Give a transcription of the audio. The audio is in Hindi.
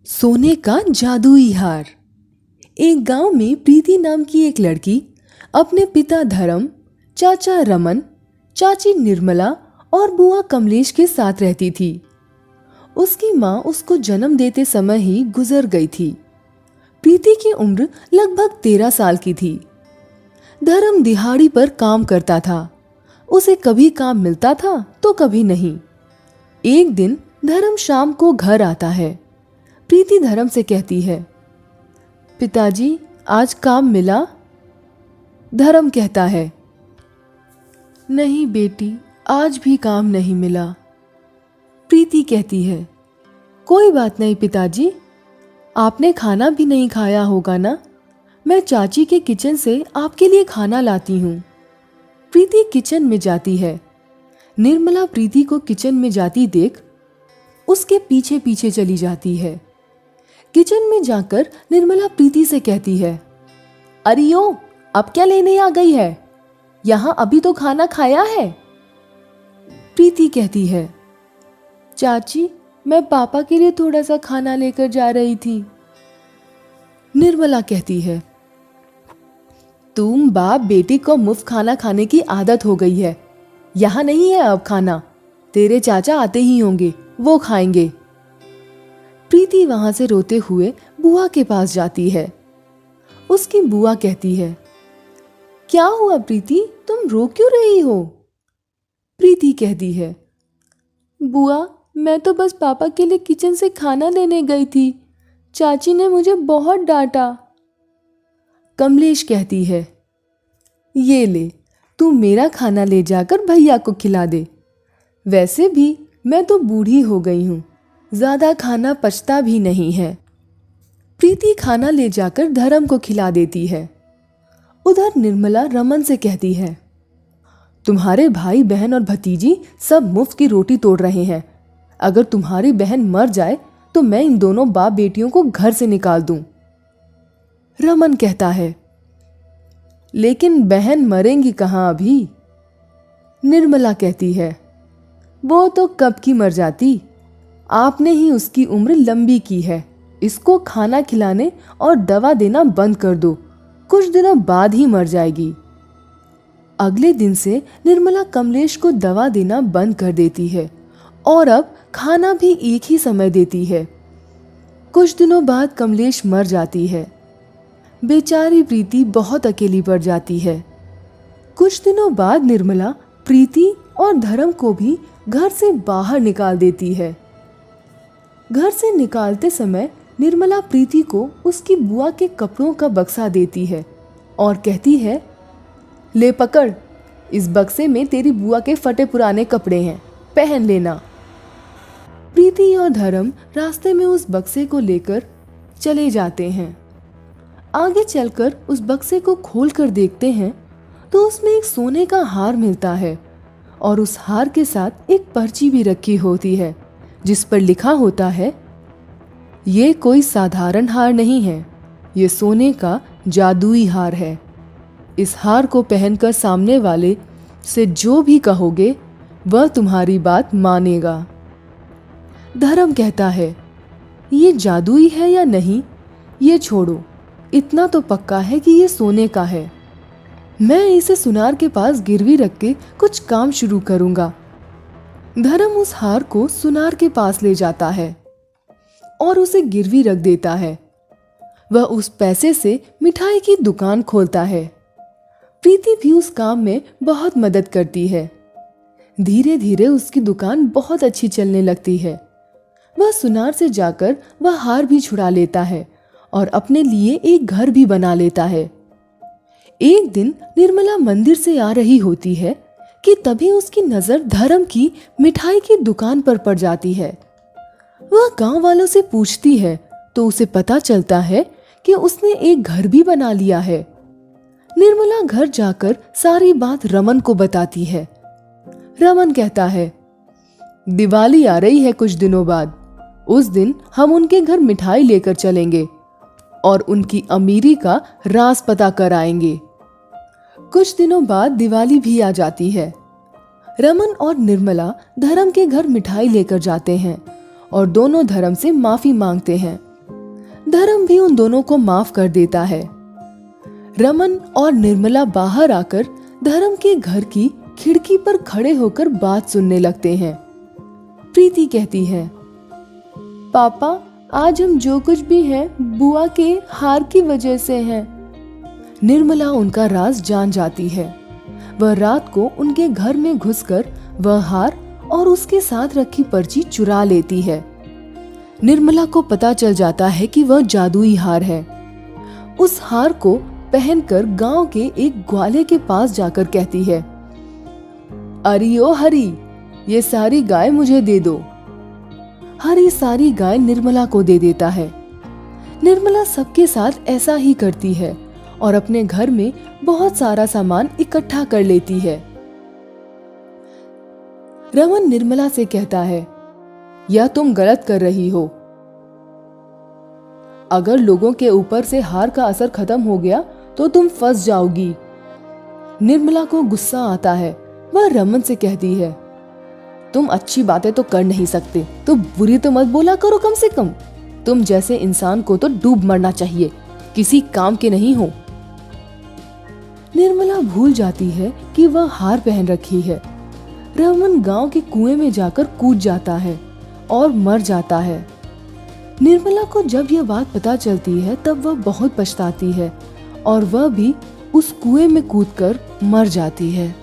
सोने का जादुई हार। एक गांव में प्रीति नाम की एक लड़की अपने पिता धर्म, चाचा रमन, चाची निर्मला और बुआ कमलेश के साथ रहती थी। उसकी माँ उसको जन्म देते समय ही गुजर गई थी। प्रीति की उम्र लगभग 13 साल की थी। धर्म दिहाड़ी पर काम करता था। उसे कभी काम मिलता था तो कभी नहीं। एक दिन धर्म शाम को घर आता है। प्रीति धर्म से कहती है, पिताजी आज काम मिला? धर्म कहता है, नहीं बेटी, आज भी काम नहीं मिला। प्रीति कहती है, कोई बात नहीं पिताजी, आपने खाना भी नहीं खाया होगा ना, मैं चाची के किचन से आपके लिए खाना लाती हूँ। प्रीति किचन में जाती है। निर्मला प्रीति को किचन में जाती देख उसके पीछे पीछे चली जाती है। किचन में जाकर निर्मला प्रीति से कहती है, अरे ओ, अब क्या लेने आ गई है? यहाँ अभी तो खाना खाया है। प्रीति कहती है, चाची मैं पापा के लिए थोड़ा सा खाना लेकर जा रही थी। निर्मला कहती है, तुम बाप बेटी को मुफ्त खाना खाने की आदत हो गई है। यहाँ नहीं है अब खाना, तेरे चाचा आते ही होंगे, वो खाएंगे। प्रीति वहां से रोते हुए बुआ के पास जाती है। उसकी बुआ कहती है, क्या हुआ प्रीति, तुम रो क्यों रही हो? प्रीति कहती है, बुआ मैं तो बस पापा के लिए किचन से खाना लेने गई थी, चाची ने मुझे बहुत डांटा। कमलेश कहती है, ये ले, तू मेरा खाना ले जाकर भैया को खिला दे। वैसे भी मैं तो बूढ़ी हो गई हूँ, ज्यादा खाना पचता भी नहीं है। प्रीति खाना ले जाकर धर्म को खिला देती है। उधर निर्मला रमन से कहती है, तुम्हारे भाई बहन और भतीजी सब मुफ्त की रोटी तोड़ रहे हैं। अगर तुम्हारी बहन मर जाए तो मैं इन दोनों बाप बेटियों को घर से निकाल दूं। रमन कहता है, लेकिन बहन मरेंगी कहाँ अभी? निर्मला कहती है, वो तो कब की मर जाती, आपने ही उसकी उम्र लंबी की है। इसको खाना खिलाने और दवा देना बंद कर दो, कुछ दिनों बाद ही मर जाएगी। अगले दिन से निर्मला कमलेश को दवा देना बंद कर देती है और अब खाना भी एक ही समय देती है। कुछ दिनों बाद कमलेश मर जाती है। बेचारी प्रीति बहुत अकेली पड़ जाती है। कुछ दिनों बाद निर्मला प्रीति और धर्म को भी घर से बाहर निकाल देती है। घर से निकालते समय निर्मला प्रीति को उसकी बुआ के कपड़ों का बक्सा देती है और कहती है, ले पकड़, इस बक्से में तेरी बुआ के फटे पुराने कपड़े हैं, पहन लेना। प्रीति और धर्म रास्ते में उस बक्से को लेकर चले जाते हैं। आगे चलकर उस बक्से को खोलकर देखते हैं तो उसमें एक सोने का हार मिलता है और उस हार के साथ एक पर्ची भी रखी होती है जिस पर लिखा होता है, ये कोई साधारण हार नहीं है, ये सोने का जादुई हार है। इस हार को पहनकर सामने वाले से जो भी कहोगे वह तुम्हारी बात मानेगा। धर्म कहता है, ये जादुई है या नहीं ये छोड़ो, इतना तो पक्का है कि ये सोने का है। मैं इसे सुनार के पास गिरवी रख के कुछ काम शुरू करूंगा। धर्म उस हार को सुनार के पास ले जाता है और उसे गिरवी रख देता है। वह उस पैसे से मिठाई की दुकान खोलता है। प्रीति भी उस काम में बहुत मदद करती है। धीरे धीरे उसकी दुकान बहुत अच्छी चलने लगती है। वह सुनार से जाकर वह हार भी छुड़ा लेता है और अपने लिए एक घर भी बना लेता है। एक दिन निर्मला मंदिर से आ रही होती है कि तभी उसकी नजर धर्म की मिठाई की दुकान पर पड़ जाती है। वह गांव वालों से पूछती है तो उसे पता चलता है कि उसने एक घर भी बना लिया है। निर्मला घर जाकर सारी बात रमन को बताती है। रमन कहता है, दिवाली आ रही है कुछ दिनों बाद, उस दिन हम उनके घर मिठाई लेकर चलेंगे और उनकी अमीरी का राज पता कर आएंगे। कुछ दिनों बाद दिवाली भी आ जाती है। रमन और निर्मला धर्म के घर मिठाई लेकर जाते हैं और दोनों धर्म से माफी मांगते हैं धर्म भी उन दोनों को माफ कर देता है। रमन और निर्मला बाहर आकर धर्म के घर की खिड़की पर खड़े होकर बात सुनने लगते हैं। प्रीति कहती है, पापा, आज हम जो कुछ भी हैं बुआ के हार की वजह से हैं। निर्मला उनका राज जान जाती है। वह रात को उनके घर में घुसकर वह हार और उसके साथ रखी पर्ची चुरा लेती है। निर्मला को पता चल जाता है कि वह जादुई हार है। उस हार को पहनकर गांव के एक ग्वाले के पास जाकर कहती है, अरे ओ हरी, ये सारी गाय मुझे दे दो। हरी सारी गाय निर्मला को दे देता है। निर्मला सबके साथ ऐसा ही करती है और अपने घर में बहुत सारा सामान इकट्ठा कर लेती है। रमन निर्मला से कहता है, यह तुम गलत कर रही हो। अगर लोगों के ऊपर से हार का असर खत्म हो गया तो तुम फंस जाओगी। निर्मला को गुस्सा आता है। वह रमन से कहती है, तुम अच्छी बातें तो कर नहीं सकते तो बुरी तो मत बोला करो कम से कम। तुम जैसे इंसान को तो डूब मरना चाहिए, किसी काम के नहीं हो। निर्मला भूल जाती है कि वह हार पहन रखी है। रमन गांव के कुएं में जाकर कूद जाता है और मर जाता है। निर्मला को जब यह बात पता चलती है तब वह बहुत पछताती है और वह भी उस कुएं में कूदकर मर जाती है।